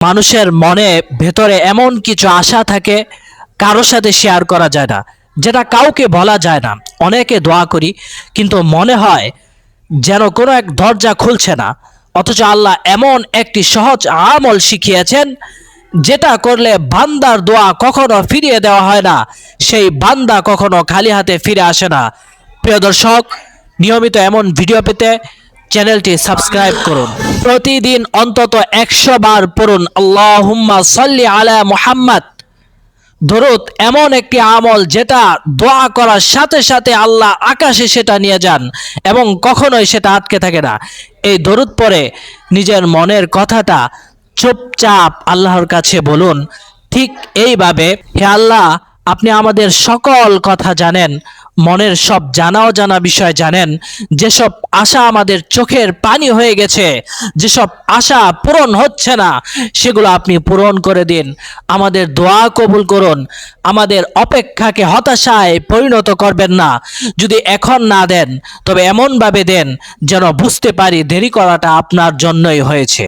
মানুষের মনে ভেতরে এমন কিছু আশা থাকে, কারোর সাথে শেয়ার করা যায় না, যেটা কাউকে বলা যায় না। অনেকে দোয়া করি, কিন্তু মনে হয় যেন কোনো এক দরজা খুলছে না। অথচ আল্লাহ এমন একটি সহজ আমল শিখিয়েছেন, যেটা করলে বান্দার দোয়া কখনো ফিরিয়ে দেওয়া হয় না, সেই বান্দা কখনো খালি হাতে ফিরে আসে না। প্রিয় দর্শক, নিয়মিত এমন ভিডিও পেতে চ্যানেলটি সাবস্ক্রাইব করুন। প্রতিদিন অন্তত 100 বার পড়ুন আল্লাহুম্মা সাল্লি আলা মুহাম্মাদ। দরুদ এমন একটি আমল যেটা দোয়া করার সাথে সাথে আল্লাহ আকাশে সেটা নিয়ে যান এবং কখনোই সেটা আটকে থাকে না। এই দরুদ পড়ে নিজের মনের কথাটা চুপচাপ আল্লাহর কাছে বলুন। ঠিক এইভাবে, হে আল্লাহ, আপনি আমাদের সকল কথা জানেন, মনের সব জানা অজানা বিষয় জানেন। যেসব আশা আমাদের চোখের পানি হয়ে গেছে, যেসব আশা পূরণ হচ্ছে না, সেগুলো আপনি পূরণ করে দিন। আমাদের দোয়া কবুল করুন। আমাদের অপেক্ষাকে হতাশায় পরিণত করবেন না। যদি এখন না দেন, তবে এমনভাবে দেন যেন বুঝতে পারি দেরি করাটা আপনার জন্যই হয়েছে।